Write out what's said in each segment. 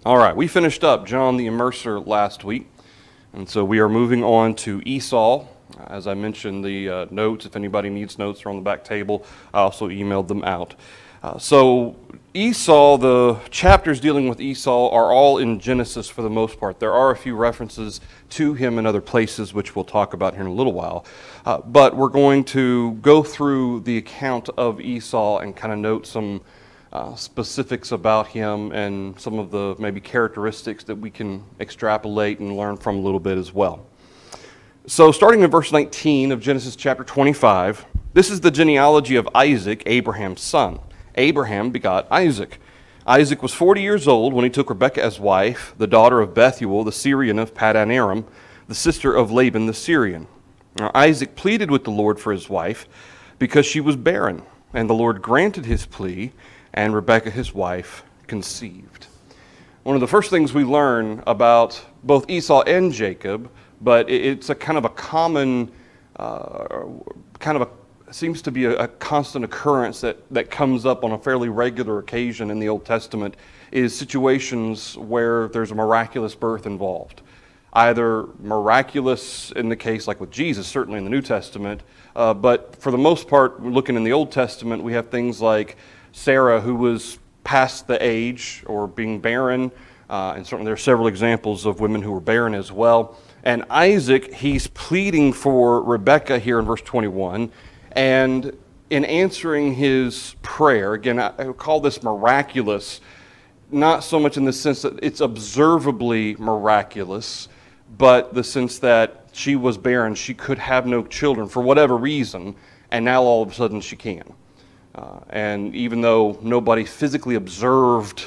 All right, we finished up John the Immerser last week, and so we are moving on to Esau. As I mentioned, the notes, if anybody needs notes, are on the back table. I also emailed them out. So Esau, the chapters dealing with Esau are all in Genesis for the most part. There are a few references to him in other places, which we'll talk about here in a little while. But we're going to go through the account of Esau and kind of note some specifics about him and some of the maybe characteristics that we can extrapolate and learn from a little bit as well. So starting in verse 19 of Genesis chapter 25, this is the genealogy of Isaac, Abraham's son. Abraham begot Isaac. Isaac was 40 years old when he took Rebekah as wife, the daughter of Bethuel, the Syrian of Paddan Aram, the sister of Laban the Syrian. Now Isaac pleaded with the Lord for his wife because she was barren, and the Lord granted his plea, and Rebekah, his wife, conceived. One of the first things we learn about both Esau and Jacob, but it's a kind of a common, seems to be a constant occurrence that comes up on a fairly regular occasion in the Old Testament, is situations where there's a miraculous birth involved. Either miraculous in the case like with Jesus, certainly in the New Testament, but for the most part, looking in the Old Testament, we have things like Sarah, who was past the age or being barren, and certainly there are several examples of women who were barren as well. And Isaac, he's pleading for Rebekah here in verse 21, and in answering his prayer, again, I call this miraculous, not so much in the sense that it's observably miraculous, but the sense that she was barren, she could have no children for whatever reason, and now all of a sudden she can. And even though nobody physically observed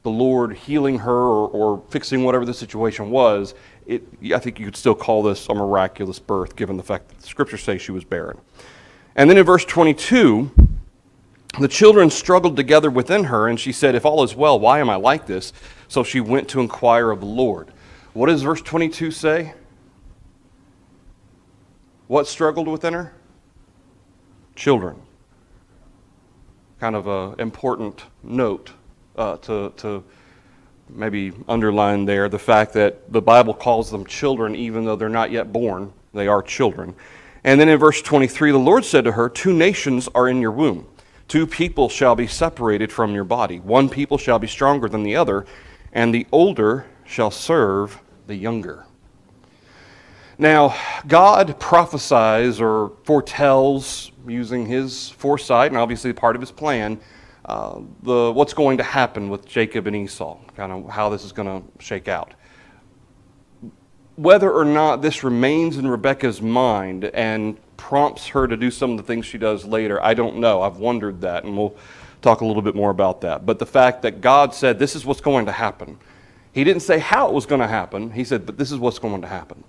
the Lord healing her or fixing whatever the situation was, I think you could still call this a miraculous birth, given the fact that the Scriptures say she was barren. And then in verse 22, the children struggled together within her, and she said, "If all is well, why am I like this?" So she went to inquire of the Lord. What does verse 22 say? What struggled within her? Children. Kind of an important note to maybe underline there, the fact that the Bible calls them children even though they're not yet born. They are children. And then in verse 23, the Lord said to her, "Two nations are in your womb. Two people shall be separated from your body. One people shall be stronger than the other, and the older shall serve the younger." Now, God prophesies or foretells, using his foresight and obviously part of his plan, what's going to happen with Jacob and Esau, kind of how this is going to shake out. Whether or not this remains in Rebekah's mind and prompts her to do some of the things she does later, I don't know. I've wondered that, and we'll talk a little bit more about that. But the fact that God said this is what's going to happen. He didn't say how it was going to happen. He said, but this is what's going to happen.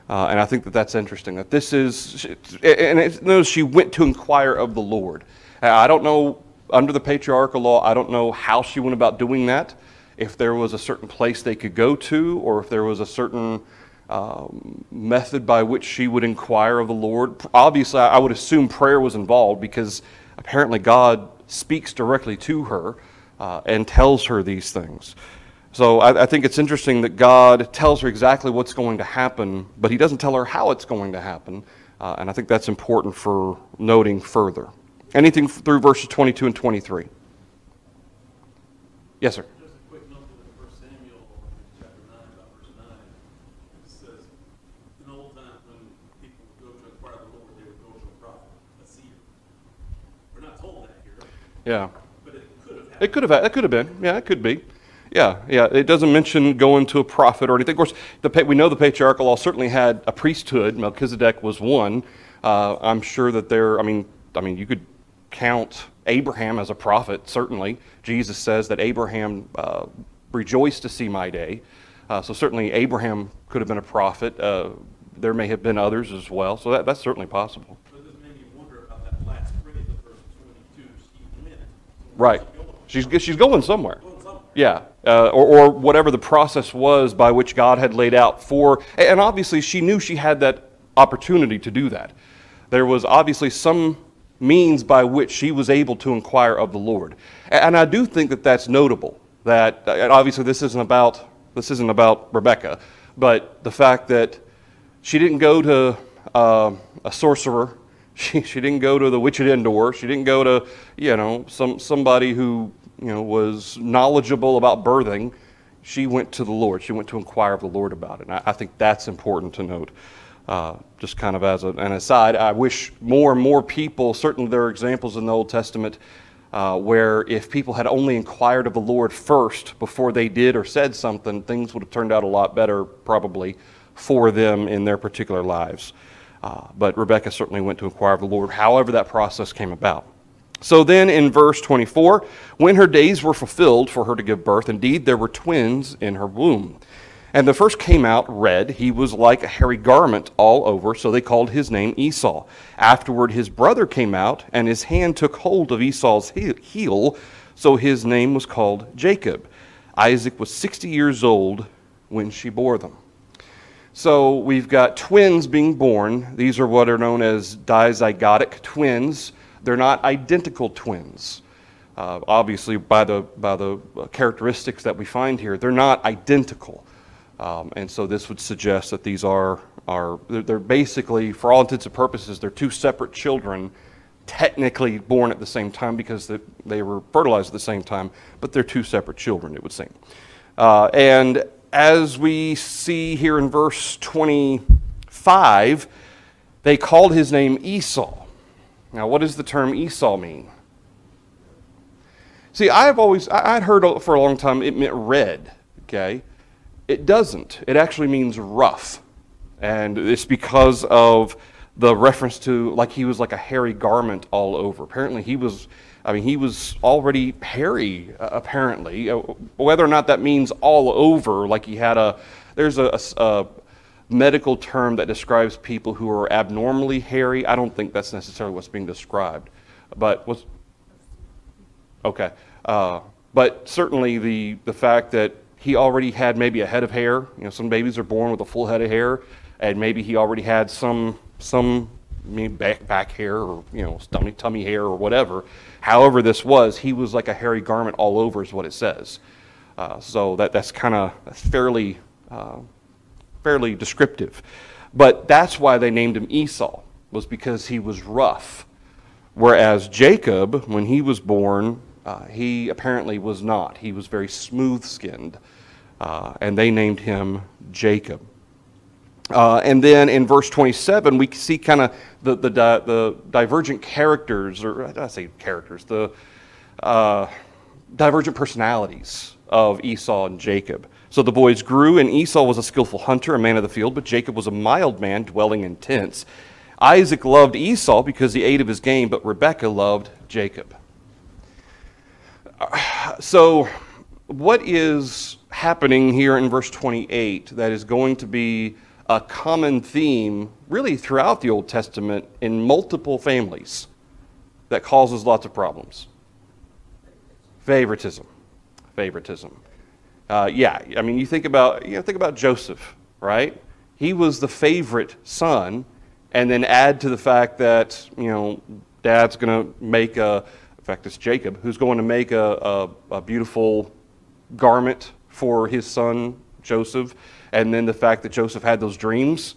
And I think that that's interesting, that this is, and notice she went to inquire of the Lord. I don't know, under the patriarchal law, I don't know how she went about doing that, if there was a certain place they could go to, or if there was a certain method by which she would inquire of the Lord. Obviously, I would assume prayer was involved, because apparently God speaks directly to her and tells her these things. So I think it's interesting that God tells her exactly what's going to happen, but he doesn't tell her how it's going to happen. And I think that's important for noting further. Anything through verses 22 and 23? Yes, sir. Just a quick note in 1 Samuel chapter 9, about verse 9. It says, in the old time when people would go to inquire of the Lord, they would go to a prophet, a seer. We're not told that here. Yeah. But it could have happened. It could have been. Yeah, it could be. Yeah. It doesn't mention going to a prophet or anything. Of course, we know the patriarchal law certainly had a priesthood. Melchizedek was one. I'm sure that you could count Abraham as a prophet, certainly. Jesus says that Abraham rejoiced to see my day. So certainly Abraham could have been a prophet. There may have been others as well. So that's certainly possible. But this made me wonder about that last phrase of verse 22, she went. Right. She's going somewhere. Yeah, or whatever the process was by which God had laid out for, and obviously she knew she had that opportunity to do that. There was obviously some means by which she was able to inquire of the Lord. And I do think that that's notable. that, and obviously this isn't about Rebecca, but the fact that she didn't go to a sorcerer, she didn't go to the Wichita Indoor, she didn't go to somebody who was knowledgeable about birthing. She went to the Lord. She went to inquire of the Lord about it. And I think that's important to note. Just kind of as an aside, I wish more and more people, certainly there are examples in the Old Testament where if people had only inquired of the Lord first before they did or said something, things would have turned out a lot better probably for them in their particular lives. But Rebecca certainly went to inquire of the Lord, however that process came about. So then in verse 24, when her days were fulfilled for her to give birth, indeed there were twins in her womb. And the first came out red. He was like a hairy garment all over, so they called his name Esau. Afterward his brother came out, and his hand took hold of Esau's heel, so his name was called Jacob. Isaac was 60 years old when she bore them. So we've got twins being born. These are what are known as dizygotic twins. They're not identical twins. Obviously, by the characteristics that we find here, they're not identical. And so this would suggest that these they're basically, for all intents and purposes, they're two separate children, technically born at the same time because they were fertilized at the same time, but they're two separate children, it would seem. And as we see here in verse 25, they called his name Esau. Now, what does the term Esau mean? See, I'd heard for a long time it meant red, okay? It doesn't. It actually means rough. And it's because of the reference to, like, he was like a hairy garment all over. Apparently he was already hairy, apparently. Whether or not that means all over, like he had there's a medical term that describes people who are abnormally hairy. I don't think that's necessarily what's being described. But but certainly the fact that he already had maybe a head of hair. Some babies are born with a full head of hair, and maybe he already had some back hair or tummy hair or whatever. However this was, he was like a hairy garment all over is what it says. So that's fairly descriptive. But that's why they named him Esau, was because he was rough. Whereas Jacob, when he was born, he apparently was not. He was very smooth-skinned. And they named him Jacob. And then in verse 27, we see kind of the divergent characters, or I say characters, the divergent personalities of Esau and Jacob. So the boys grew, and Esau was a skillful hunter, a man of the field, but Jacob was a mild man, dwelling in tents. Isaac loved Esau because he ate of his game, but Rebekah loved Jacob. So what is happening here in verse 28 that is going to be a common theme really throughout the Old Testament in multiple families that causes lots of problems? Favoritism. You think about Joseph, right? He was the favorite son, and then add to the fact that Dad's going to make in fact it's Jacob who's going to make a beautiful garment for his son Joseph, and then the fact that Joseph had those dreams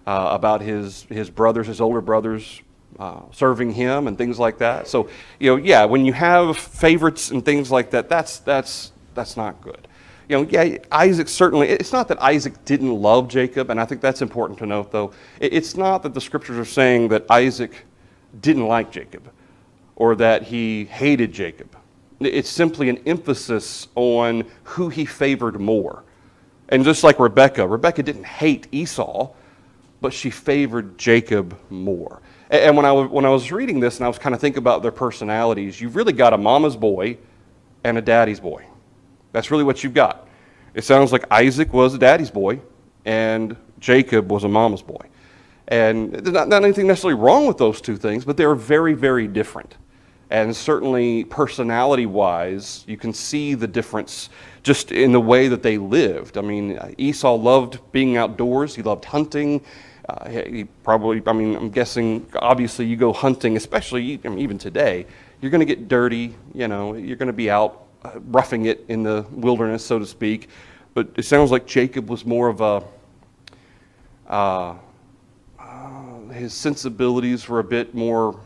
about his brothers, his older brothers, serving him and things like that. So when you have favorites and things like that, that's not good. Isaac certainly, it's not that Isaac didn't love Jacob, and I think that's important to note, though. It's not that the scriptures are saying that Isaac didn't like Jacob or that he hated Jacob. It's simply an emphasis on who he favored more. And just like Rebekah didn't hate Esau, but she favored Jacob more. And when I was reading this and I was kind of thinking about their personalities, you've really got a mama's boy and a daddy's boy. That's really what you've got. It sounds like Isaac was a daddy's boy and Jacob was a mama's boy. And there's not anything necessarily wrong with those two things, but they're very, very different. And certainly personality-wise, you can see the difference just in the way that they lived. I mean, Esau loved being outdoors. He loved hunting. I'm guessing, obviously, you go hunting, especially even today, you're going to get dirty. You're going to be out roughing it in the wilderness, so to speak. But it sounds like Jacob was more of his sensibilities were a bit more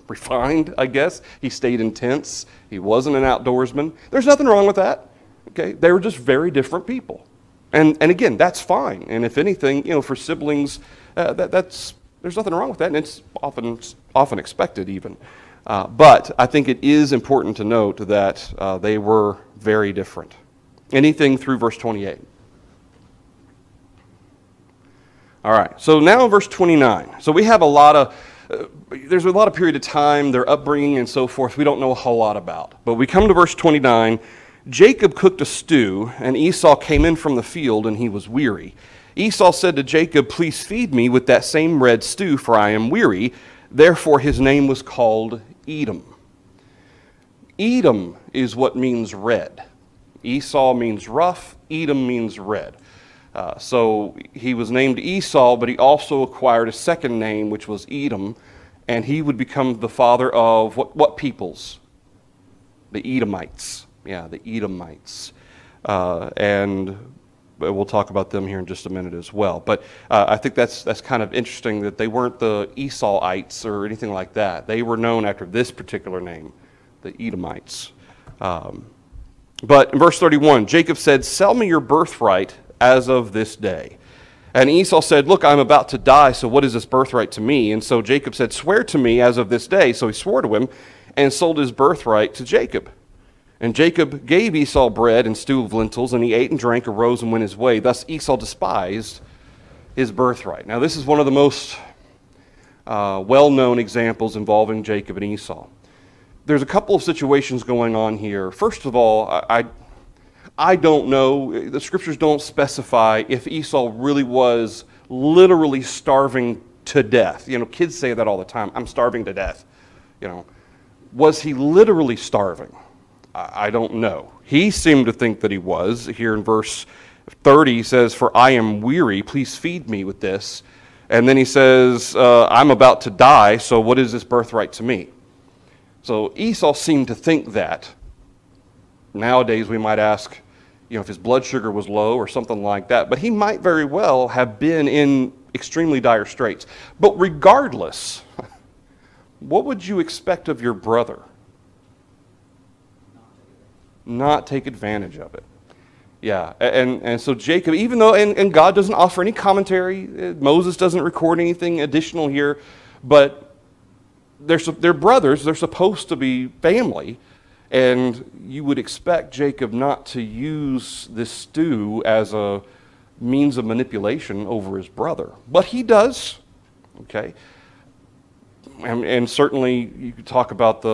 refined, I guess. He stayed in tents. He wasn't an outdoorsman. There's nothing wrong with that. Okay, they were just very different people. And again, that's fine. And if anything, for siblings, there's nothing wrong with that, and it's often expected even. But I think it is important to note that they were very different. Anything through verse 28. All right, so now in verse 29. So we have there's a lot of period of time, their upbringing and so forth, we don't know a whole lot about. But we come to verse 29. Jacob cooked a stew, and Esau came in from the field, and he was weary. Esau said to Jacob, "Please feed me with that same red stew, for I am weary." Therefore his name was called Edom. Edom is what means red. Esau means rough, Edom means red. So he was named Esau, but he also acquired a second name, which was Edom, and he would become the father of what peoples? The Edomites. Yeah, the Edomites. And we'll talk about them here in just a minute as well. But I think that's kind of interesting that they weren't the Esauites or anything like that. They were known after this particular name, the Edomites. But in verse 31, Jacob said, "Sell me your birthright as of this day." And Esau said, "Look, I'm about to die, so what is this birthright to me?" And so Jacob said, "Swear to me as of this day." So he swore to him and sold his birthright to Jacob. And Jacob gave Esau bread and stew of lentils, and he ate and drank, arose and went his way. Thus Esau despised his birthright. Now this is one of the most well-known examples involving Jacob and Esau. There's a couple of situations going on here. First of all, I don't know, the scriptures don't specify if Esau really was literally starving to death. Kids say that all the time, "I'm starving to death." Was he literally starving? I don't know. He seemed to think that he was. Here in verse 30, he says, "For I am weary, please feed me with this." And then he says, "I'm about to die, so what is this birthright to me?" So Esau seemed to think that. Nowadays we might ask, if his blood sugar was low or something like that. But he might very well have been in extremely dire straits. But regardless, what would you expect of your brother? Not take advantage of it. Yeah, and so Jacob, even though, and God doesn't offer any commentary, Moses doesn't record anything additional here, but they're brothers, they're supposed to be family, and you would expect Jacob not to use this stew as a means of manipulation over his brother. But he does, okay? And certainly you could talk about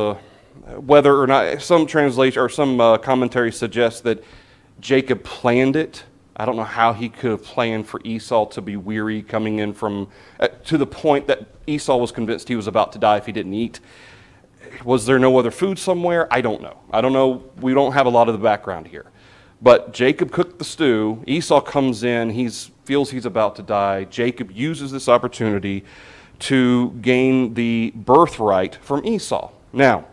whether or not, some translation or some commentary suggests that Jacob planned it. I don't know how he could have planned for Esau to be weary coming in to the point that Esau was convinced he was about to die if he didn't eat. Was there no other food somewhere? I don't know. We don't have a lot of the background here. But Jacob cooked the stew. Esau comes in. He feels he's about to die. Jacob uses this opportunity to gain the birthright from Esau. Now,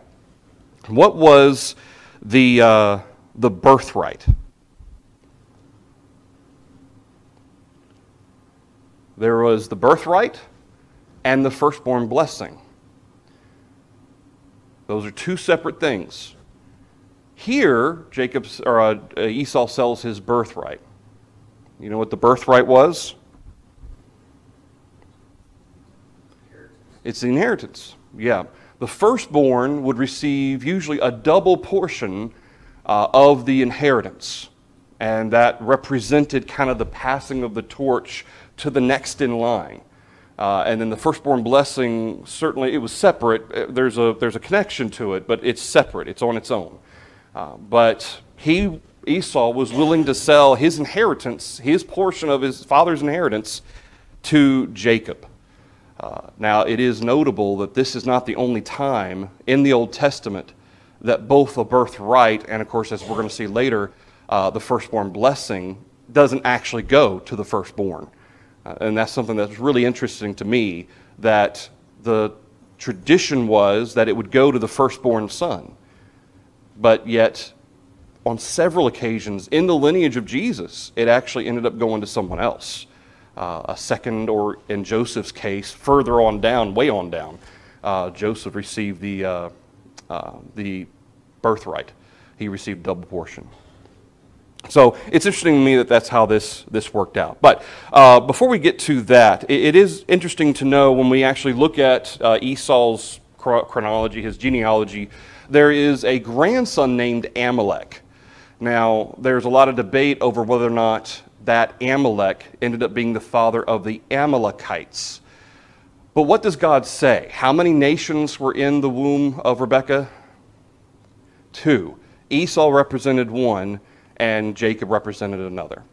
what was the birthright? There was the birthright and the firstborn blessing. Those are two separate things. Here, Esau sells his birthright. You know what the birthright was? It's the inheritance. Yeah. The firstborn would receive usually a double portion of the inheritance. And that represented kind of the passing of the torch to the next in line. And then the firstborn blessing, certainly it was separate. There's a connection to it, but it's separate. It's on its own. But Esau was willing to sell his inheritance, his portion of his father's inheritance, to Jacob. Now, it is notable that this is not the only time in the Old Testament that both the birthright and, of course, as we're going to see later, the firstborn blessing doesn't actually go to the firstborn. And that's something that's really interesting to me, that the tradition was that it would go to the firstborn son. But yet, on several occasions in the lineage of Jesus, it actually ended up going to someone else. A second, or in Joseph's case, further on down, way on down, Joseph received the birthright. He received double portion. So it's interesting to me that that's how this worked out. But before we get to that, it is interesting to know when we actually look at Esau's chronology, his genealogy, there is a grandson named Amalek. Now, there's a lot of debate over whether or not that Amalek ended up being the father of the Amalekites. But what does God say? How many nations were in the womb of Rebekah? 2. Esau represented one, and Jacob represented another.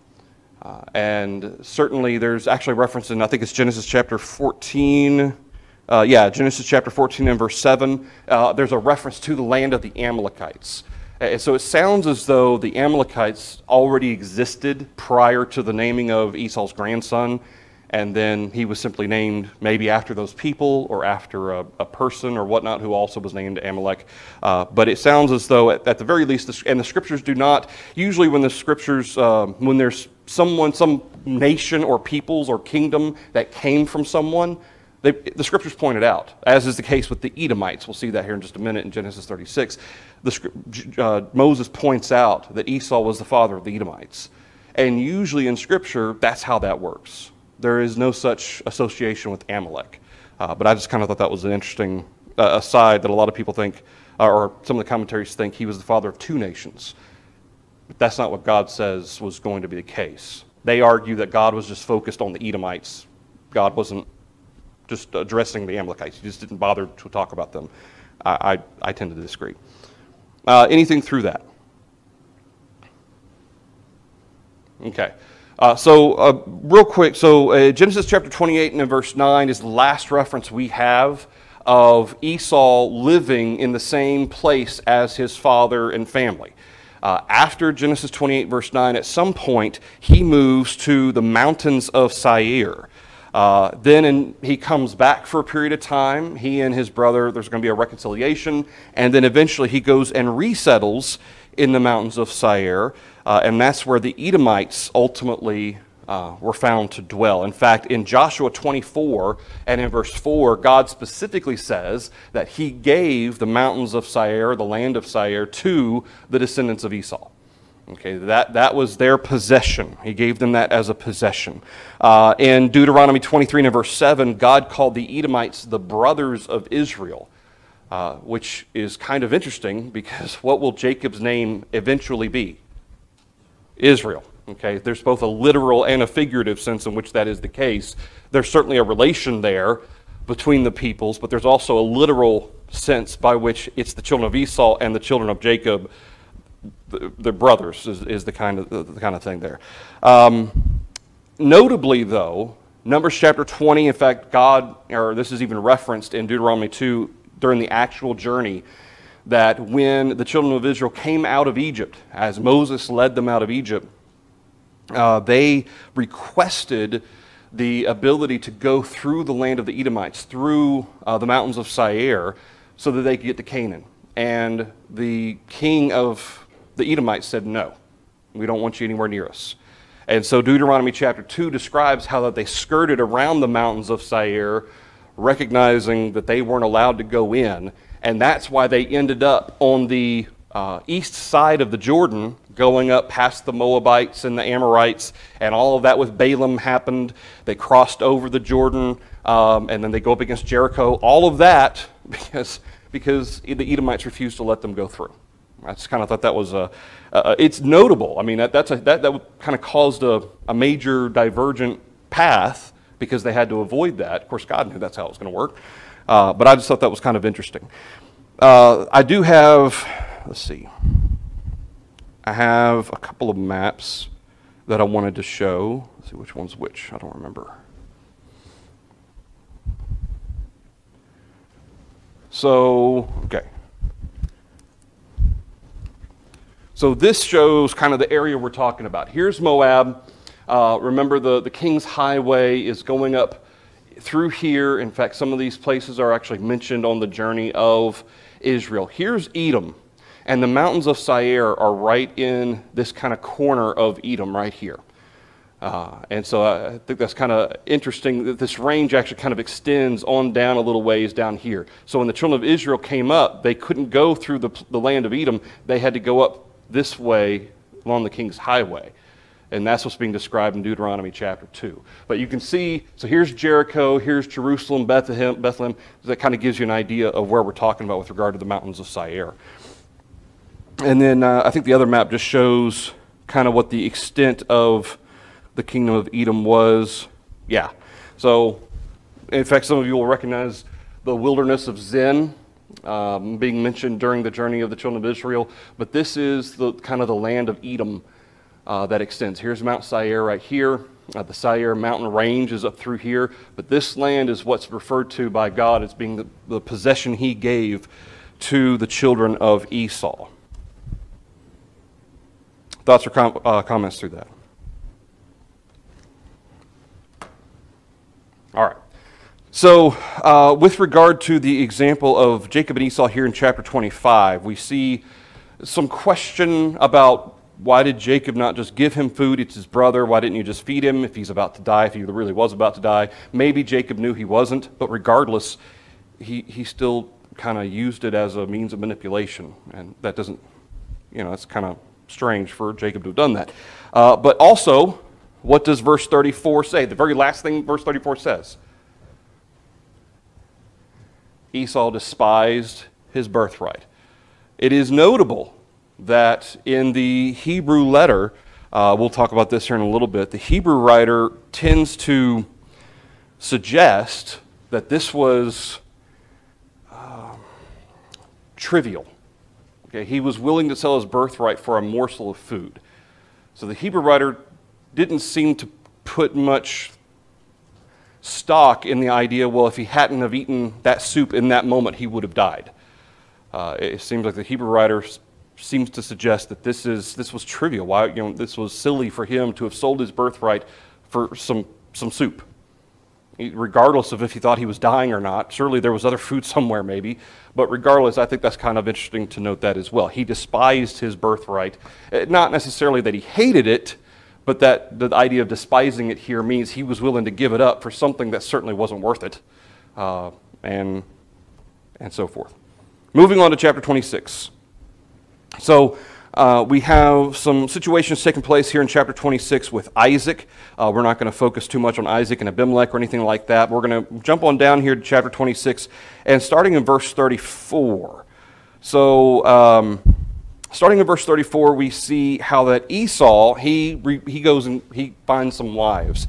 And certainly there's actually reference in, I think it's Genesis chapter 14. Genesis chapter 14 and verse 7. There's a reference to the land of the Amalekites. And so it sounds as though the Amalekites already existed prior to the naming of Esau's grandson, and then he was simply named maybe after those people or after a person or whatnot who also was named Amalek. But it sounds as though at the very least, and the scriptures do not, usually when the scriptures, when there's someone, some nation or peoples or kingdom that came from someone, the scriptures point it out, as is the case with the Edomites. We'll see that here in just a minute in Genesis 36. Moses points out that Esau was the father of the Edomites. And usually in Scripture, that's how that works. There is no such association with Amalek. But I just kind of thought that was an interesting aside that a lot of people think, or some of the commentaries think, he was the father of 2 nations. But that's not what God says was going to be the case. They argue that God was just focused on the Edomites. God wasn't just addressing the Amalekites. He just didn't bother to talk about them. I tend to disagree. Anything through that? Okay. Real quick, Genesis chapter 28 and verse 9 is the last reference we have of Esau living in the same place as his father and family. After Genesis 28 verse 9, at some point, he moves to the mountains of Seir. Then he comes back for a period of time. He and his brother, there's going to be a reconciliation, and then eventually he goes and resettles in the mountains of Seir, and that's where the Edomites ultimately were found to dwell. In fact, in Joshua 24 and in verse 4, God specifically says that he gave the mountains of Seir, the land of Seir, to the descendants of Esau. Okay, that was their possession. He gave them that as a possession. In Deuteronomy 23 and verse 7, God called the Edomites the brothers of Israel, which is kind of interesting because what will Jacob's name eventually be? Israel. Okay, there's both a literal and a figurative sense in which that is the case. There's certainly a relation there between the peoples, but there's also a literal sense by which it's the children of Esau and the children of Jacob. The brothers is the kind of thing there. Notably, though, Numbers chapter 20, in fact, this is even referenced in Deuteronomy 2 during the actual journey, that when the children of Israel came out of Egypt, as Moses led them out of Egypt, they requested the ability to go through the land of the Edomites, through the mountains of Seir, so that they could get to Canaan. And the king of the Edomites said, no, we don't want you anywhere near us. And so Deuteronomy chapter 2 describes how that they skirted around the mountains of Seir, recognizing that they weren't allowed to go in. And that's why they ended up on the east side of the Jordan, going up past the Moabites and the Amorites, and all of that with Balaam happened. They crossed over the Jordan, and then they go up against Jericho. All of that because the Edomites refused to let them go through. I just kind of thought that was it's notable. I mean, that kind of caused a major divergent path because they had to avoid that. Of course, God knew that's how it was going to work. But I just thought that was kind of interesting. I do have, let's see, I have a couple of maps that I wanted to show. Let's see which one's which. I don't remember. So, okay. So this shows kind of the area we're talking about. Here's Moab. Remember the King's Highway is going up through here. In fact, some of these places are actually mentioned on the journey of Israel. Here's Edom. And the mountains of Seir are right in this kind of corner of Edom right here. And so I think that's kind of interesting that this range actually kind of extends on down a little ways down here. So when the children of Israel came up, they couldn't go through the land of Edom. They had to go up this way along the King's Highway. And that's what's being described in Deuteronomy chapter 2. But you can see, so here's Jericho, here's Jerusalem, Bethlehem. That kind of gives you an idea of where we're talking about with regard to the mountains of Seir. And then I think the other map just shows kind of what the extent of the kingdom of Edom was. Yeah. So, in fact, some of you will recognize the wilderness of Zin being mentioned during the journey of the children of Israel. But this is the kind of the land of Edom that extends. Here's Mount Seir right here. The Seir mountain range is up through here. But this land is what's referred to by God as being the possession he gave to the children of Esau. Thoughts or comments through that? All right. So with regard to the example of Jacob and Esau here in chapter 25, we see some question about why did Jacob not just give him food? It's his brother. Why didn't you just feed him if he's about to die, if he really was about to die? Maybe Jacob knew he wasn't, but regardless, he still kind of used it as a means of manipulation. And that doesn't, that's kind of strange for Jacob to have done that. But also, what does verse 34 say? The very last thing verse 34 says. Esau despised his birthright. It is notable that in the Hebrew letter, we'll talk about this here in a little bit, the Hebrew writer tends to suggest that this was trivial. Okay, he was willing to sell his birthright for a morsel of food. So the Hebrew writer didn't seem to put much stock in the idea, well, if he hadn't have eaten that soup in that moment, he would have died. It seems like the Hebrew writer seems to suggest that this was trivial. Why, this was silly for him to have sold his birthright for some soup. Regardless of if he thought he was dying or not, surely there was other food somewhere maybe, but regardless, I think that's kind of interesting to note that as well. He despised his birthright. Not necessarily that he hated it, but that the idea of despising it here means he was willing to give it up for something that certainly wasn't worth it, and so forth. Moving on to chapter 26. So we have some situations taking place here in chapter 26 with Isaac. We're not going to focus too much on Isaac and Abimelech or anything like that. We're going to jump on down here to chapter 26 and starting in verse 34. So starting in verse 34, we see how that Esau, he goes and he finds some wives.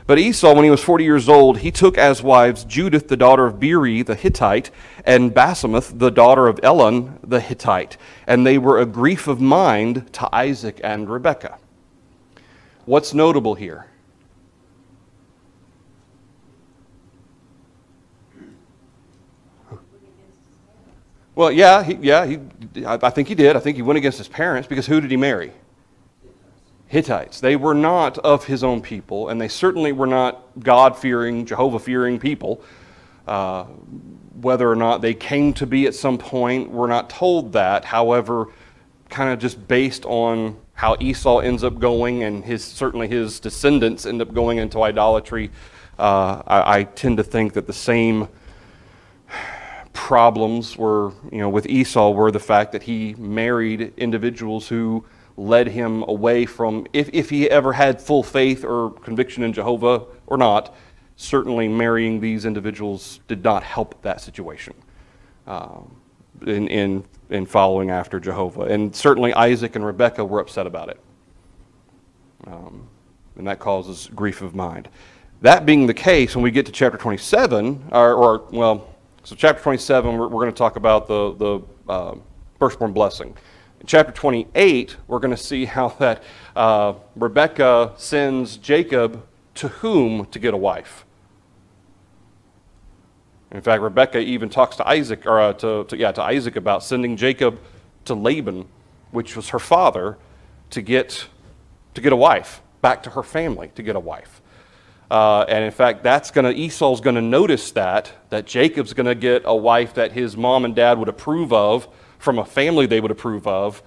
But Esau, when he was 40 years old, he took as wives Judith, the daughter of Beeri, the Hittite, and Basemath, the daughter of Elon, the Hittite. And they were a grief of mind to Isaac and Rebekah. What's notable here? Well, I think he did. I think he went against his parents, because who did he marry? Hittites. They were not of his own people, and they certainly were not God-fearing, Jehovah-fearing people. Whether or not they came to be at some point, we're not told that. However, kind of just based on how Esau ends up going, and certainly his descendants end up going into idolatry, I tend to think that the same problems were, with Esau were the fact that he married individuals who led him away from, if he ever had full faith or conviction in Jehovah or not, certainly marrying these individuals did not help that situation in following after Jehovah. And certainly Isaac and Rebekah were upset about it. And that causes grief of mind. That being the case, when we get to chapter 27, so chapter 27, we're going to talk about the firstborn blessing. In chapter 28, we're going to see how that Rebekah sends Jacob to whom to get a wife. In fact, Rebekah even talks to Isaac, or to Isaac about sending Jacob to Laban, which was her father, to get a wife, back to her family to get a wife. And in fact, Esau's going to notice that Jacob's going to get a wife that his mom and dad would approve of from a family they would approve of,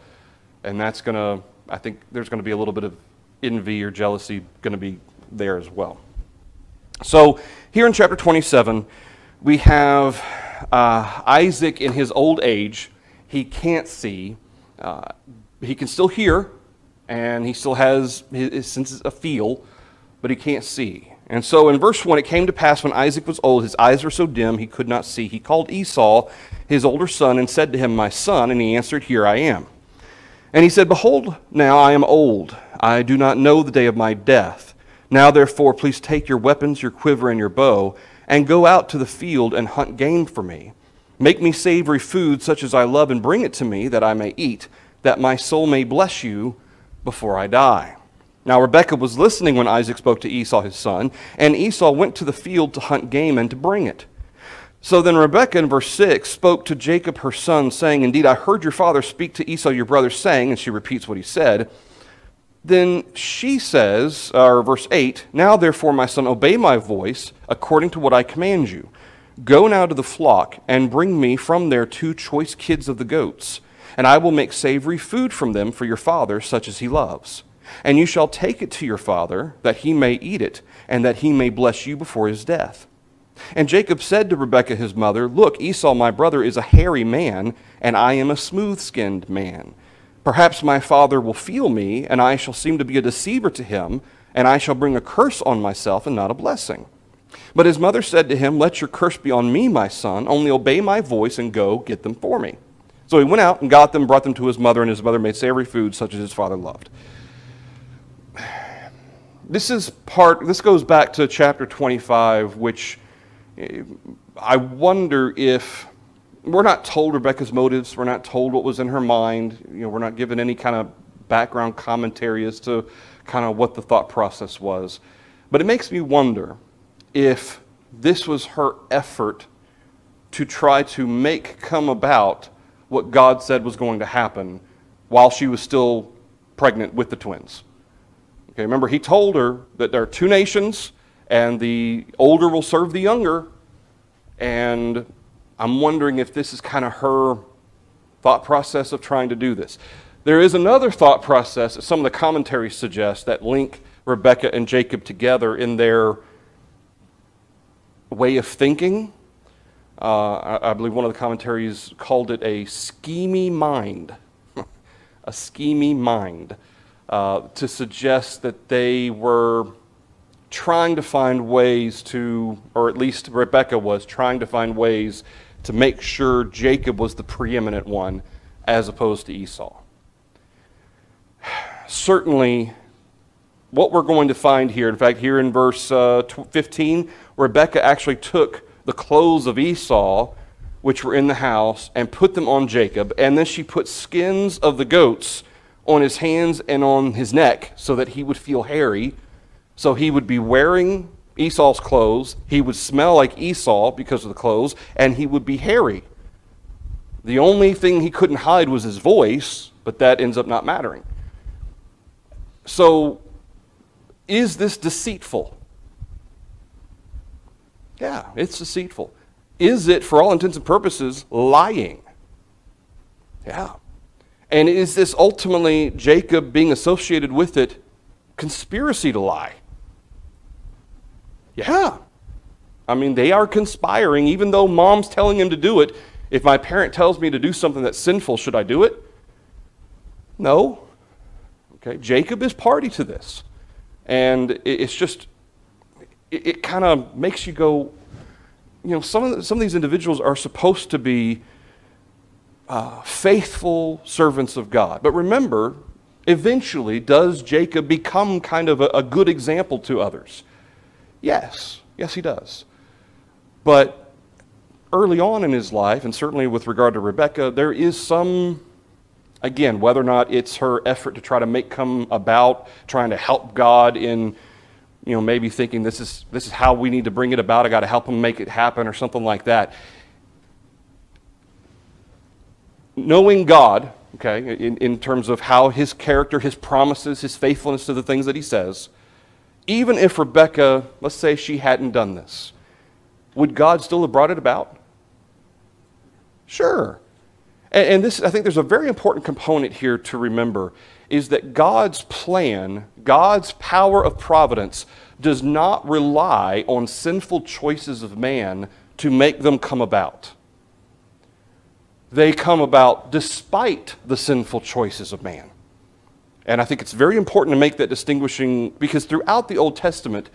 and that's going to, I think there's going to be a little bit of envy or jealousy going to be there as well. So here in chapter 27, we have Isaac in his old age. He can't see. He can still hear, and he still has his senses of feel, but he can't see. And so in verse 1, it came to pass when Isaac was old, his eyes were so dim he could not see. He called Esau, his older son, and said to him, "My son," and he answered, "Here I am." And he said, "Behold, now I am old. I do not know the day of my death. Now therefore, please take your weapons, your quiver, and your bow, and go out to the field and hunt game for me. Make me savory food such as I love, and bring it to me, that I may eat, that my soul may bless you before I die." Now Rebekah was listening when Isaac spoke to Esau his son, and Esau went to the field to hunt game and to bring it. So then Rebekah, in verse 6, spoke to Jacob her son, saying, "Indeed, I heard your father speak to Esau your brother, saying," and she repeats what he said. Then she says, or verse 8, "Now therefore, my son, obey my voice according to what I command you. Go now to the flock, and bring me from there 2 choice kids of the goats, and I will make savory food from them for your father, such as he loves. And you shall take it to your father, that he may eat it, and that he may bless you before his death." And Jacob said to Rebekah his mother, "Look, Esau my brother is a hairy man, and I am a smooth-skinned man. Perhaps my father will feel me, and I shall seem to be a deceiver to him, and I shall bring a curse on myself and not a blessing." But his mother said to him, "Let your curse be on me, my son, only obey my voice and go get them for me." So he went out and got them, brought them to his mother, and his mother made savory food such as his father loved. This goes back to chapter 25, which I wonder if we're not told Rebekah's motives. We're not told what was in her mind. We're not given any kind of background commentary as to kind of what the thought process was. But it makes me wonder if this was her effort to try to make come about what God said was going to happen while she was still pregnant with the twins. Okay, remember, he told her that there are 2 nations, and the older will serve the younger. And I'm wondering if this is kind of her thought process of trying to do this. There is another thought process that some of the commentaries suggest that link Rebekah and Jacob together in their way of thinking. I believe one of the commentaries called it a schemy mind. A schemy mind. To suggest that they were trying to find ways to, or at least Rebekah was trying to find ways to make sure Jacob was the preeminent one as opposed to Esau. Certainly, what we're going to find here, in fact, here in verse 15, Rebekah actually took the clothes of Esau, which were in the house, and put them on Jacob, and then she put skins of the goats on his hands and on his neck so that he would feel hairy. So he would be wearing Esau's clothes, he would smell like Esau because of the clothes, and he would be hairy. The only thing he couldn't hide was his voice, but that ends up not mattering. So, is this deceitful? Yeah, it's deceitful. Is it, for all intents and purposes, lying? Yeah. And is this ultimately, Jacob being associated with it, conspiracy to lie? Yeah. I mean, they are conspiring, even though mom's telling him to do it. If my parent tells me to do something that's sinful, should I do it? No. Okay, Jacob is party to this. And it's just, it kind of makes you go, some of these individuals are supposed to be faithful servants of God. But remember, eventually, does Jacob become kind of a good example to others? Yes. Yes, he does. But early on in his life, and certainly with regard to Rebekah, there is some, again, whether or not it's her effort to try to make come about, trying to help God in, maybe thinking this is how we need to bring it about, I got to help him make it happen, or something like that. Knowing God, okay, in terms of how his character, his promises, his faithfulness to the things that he says, even if Rebekah, let's say she hadn't done this, would God still have brought it about? Sure. And this, I think there's a very important component here to remember, is that God's plan, God's power of providence, does not rely on sinful choices of man to make them come about. They come about despite the sinful choices of man. And I think it's very important to make that distinguishing, because throughout the Old Testament,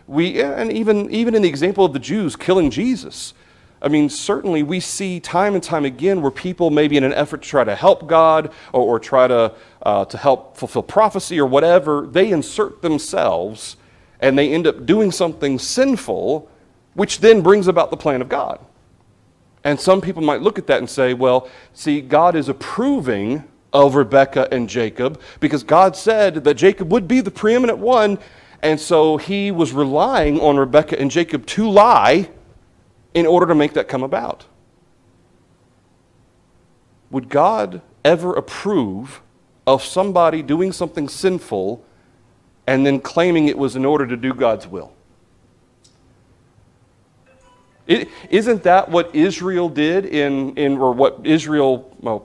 and even in the example of the Jews killing Jesus, I mean, certainly we see time and time again where people, maybe in an effort to try to help God or try to help fulfill prophecy or whatever, they insert themselves and they end up doing something sinful, which then brings about the plan of God. And some people might look at that and say, well, see, God is approving of Rebekah and Jacob because God said that Jacob would be the preeminent one, and so he was relying on Rebekah and Jacob to lie in order to make that come about. Would God ever approve of somebody doing something sinful and then claiming it was in order to do God's will? Isn't that what Israel did or what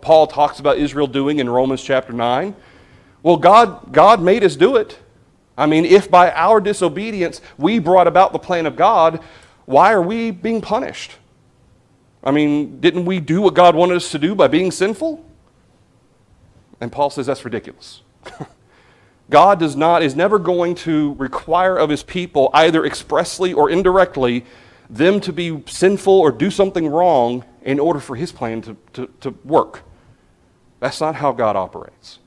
Paul talks about Israel doing in Romans chapter 9? Well, God made us do it. I mean, if by our disobedience we brought about the plan of God, why are we being punished? I mean, didn't we do what God wanted us to do by being sinful? And Paul says that's ridiculous. God is never going to require of his people, either expressly or indirectly, them to be sinful or do something wrong in order for his plan to work. That's not how God operates.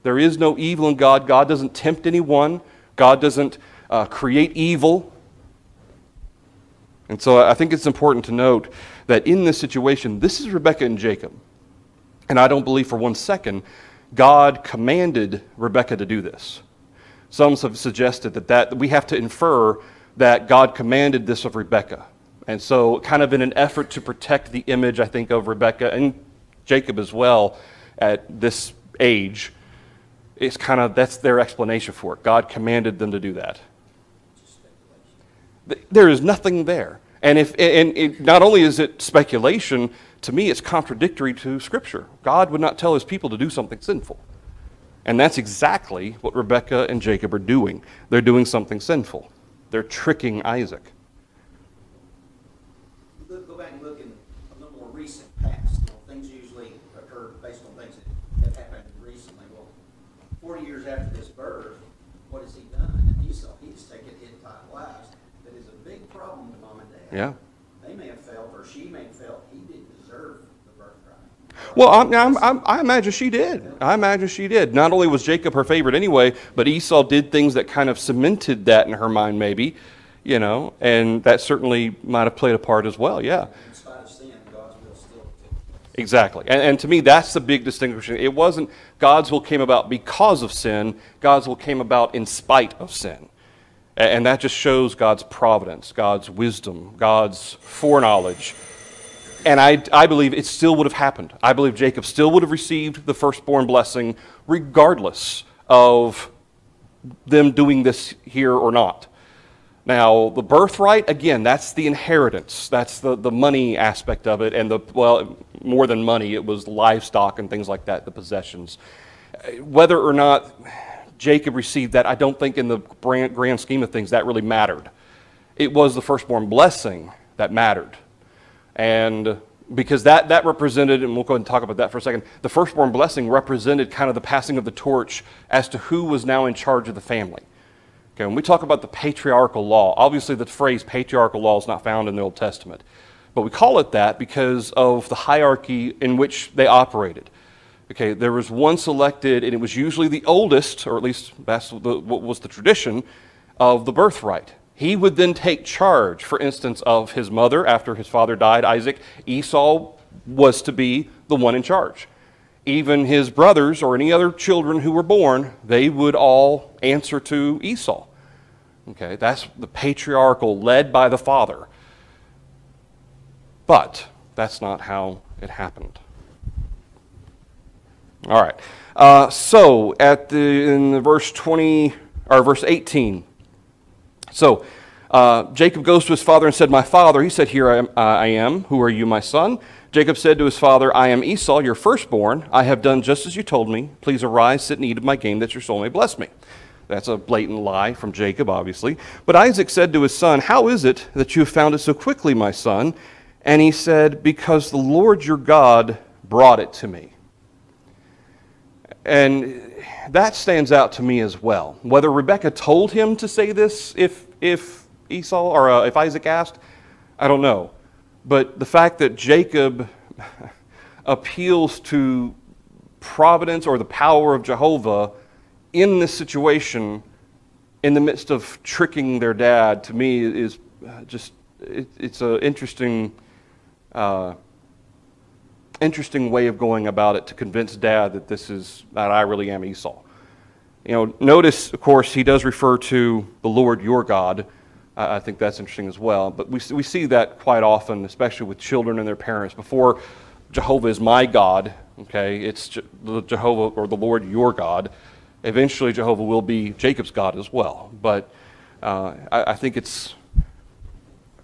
There is no evil in God. God doesn't tempt anyone. God doesn't create evil. And so I think it's important to note that in this situation, this is Rebekah and Jacob. And I don't believe for one second God commanded Rebekah to do this. Some have suggested that we have to infer that God commanded this of Rebekah. And so kind of in an effort to protect the image, I think, of Rebekah and Jacob as well at this age, that's their explanation for it. God commanded them to do that. There is nothing there. And not only is it speculation, to me it's contradictory to Scripture. God would not tell his people to do something sinful. And that's exactly what Rebekah and Jacob are doing. They're doing something sinful. They're tricking Isaac. Go back and look in a little more recent past. Things usually occur based on things that have happened recently. Well, 40 years after this birth, what has he done? And Esau, he's taken Hittite wives. That is a big problem to mom and dad. Yeah. They may have felt, or she may have felt, he didn't deserve the birthright. Well, I imagine she did. I imagine she did. Not only was Jacob her favorite anyway, but Esau did things that kind of cemented that in her mind maybe, and that certainly might have played a part as well, yeah. In spite of sin, God's will still took place. Exactly. And to me, that's the big distinction. It wasn't God's will came about because of sin. God's will came about in spite of sin. And that just shows God's providence, God's wisdom, God's foreknowledge. And I believe it still would have happened. I believe Jacob still would have received the firstborn blessing regardless of them doing this here or not. Now, the birthright, again, that's the inheritance. That's the money aspect of it. And more than money, it was livestock and things like that, the possessions. Whether or not Jacob received that, I don't think in the grand scheme of things that really mattered. It was the firstborn blessing that mattered. And because that represented, and we'll go ahead and talk about that for a second, the firstborn blessing represented kind of the passing of the torch as to who was now in charge of the family. Okay, when we talk about the patriarchal law, obviously the phrase patriarchal law is not found in the Old Testament. But we call it that because of the hierarchy in which they operated. Okay, there was one selected, and it was usually the oldest, or at least that's what was the tradition, of the birthright. He would then take charge, for instance, of his mother after his father died, Isaac. Esau was to be the one in charge. Even his brothers or any other children who were born, they would all answer to Esau. Okay, that's the patriarchal, led by the father. But that's not how it happened. All right. So in verse 20 or verse 18. So Jacob goes to his father and said, "My father." He said, "Here I am. Who are you, my son?" Jacob said to his father, I am Esau, your firstborn. I have done just as you told me. Please arise, sit and eat of my game, that your soul may bless me. That's a blatant lie from Jacob, obviously. But Isaac said to his son, how is it that you have found it so quickly, my son? And he said, because the Lord your God brought it to me. And that stands out to me as well. Whether Rebekah told him to say this if Esau or if Isaac asked, I don't know. But the fact that Jacob appeals to providence or the power of Jehovah in this situation, in the midst of tricking their dad, to me is just, it's an interesting way of going about it to convince dad that I really am Esau. You know, notice, of course, he does refer to the Lord your God. I think that's interesting as well. But we see that quite often, especially with children and their parents. Before Jehovah is my God, okay, it's Jehovah or the Lord your God. Eventually, Jehovah will be Jacob's God as well. But I think it's,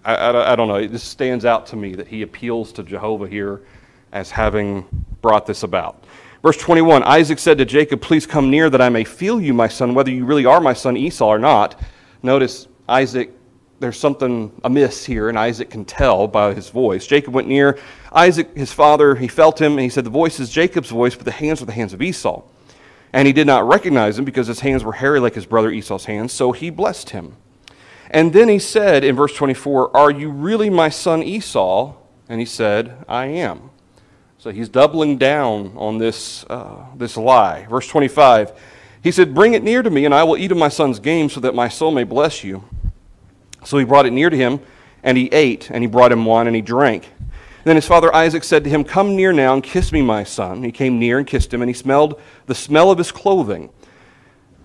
I don't know, it just stands out to me that he appeals to Jehovah here as having brought this about. Verse 21, Isaac said to Jacob, please come near that I may feel you, my son, whether you really are my son Esau or not. Notice Isaac, there's something amiss here, and Isaac can tell by his voice. Jacob went near. Isaac, his father, he felt him, and he said, the voice is Jacob's voice, but the hands were the hands of Esau. And he did not recognize him because his hands were hairy like his brother Esau's hands, so he blessed him. And then he said in verse 24, are you really my son Esau? And he said, I am. So he's doubling down on this lie. Verse 25, he said, bring it near to me, and I will eat of my son's game so that my soul may bless you. So he brought it near to him, and he ate, and he brought him wine, and he drank. And then his father Isaac said to him, come near now and kiss me, my son. He came near and kissed him, and he smelled the smell of his clothing.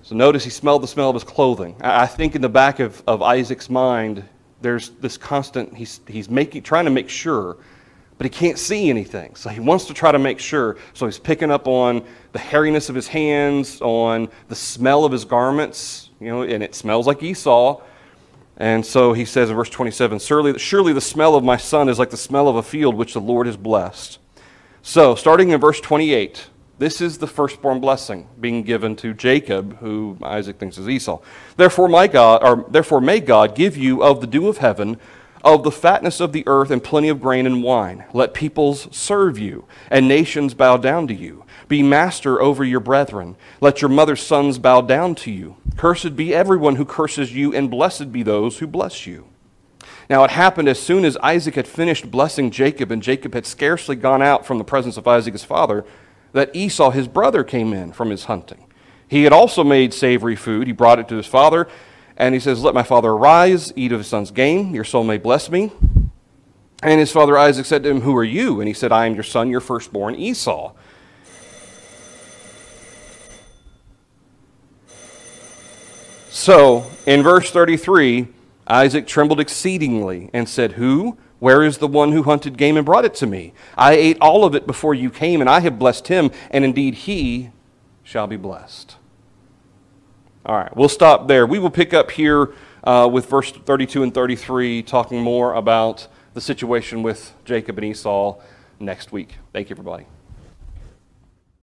So notice he smelled the smell of his clothing. I think in the back of Isaac's mind, there's this constant, he's trying to make sure, but he can't see anything. So he wants to try to make sure. So he's picking up on the hairiness of his hands, on the smell of his garments, you know, and it smells like Esau. And so he says in verse 27, surely the smell of my son is like the smell of a field which the Lord has blessed. So starting in verse 28, this is the firstborn blessing being given to Jacob, who Isaac thinks is Esau. Therefore may God give you of the dew of heaven, of the fatness of the earth, and plenty of grain and wine. Let peoples serve you, and nations bow down to you. Be master over your brethren. Let your mother's sons bow down to you. Cursed be everyone who curses you, and blessed be those who bless you. Now it happened as soon as Isaac had finished blessing Jacob, and Jacob had scarcely gone out from the presence of Isaac his father, that Esau his brother came in from his hunting. He had also made savory food. He brought it to his father, and he says, let my father arise, eat of his son's game. Your soul may bless me. And his father Isaac said to him, who are you? And he said, I am your son, your firstborn, Esau. So, in verse 33, Isaac trembled exceedingly and said, who? Where is the one who hunted game and brought it to me? I ate all of it before you came, and I have blessed him, and indeed he shall be blessed. All right, we'll stop there. We will pick up here with verse 32 and 33, talking more about the situation with Jacob and Esau next week. Thank you, everybody.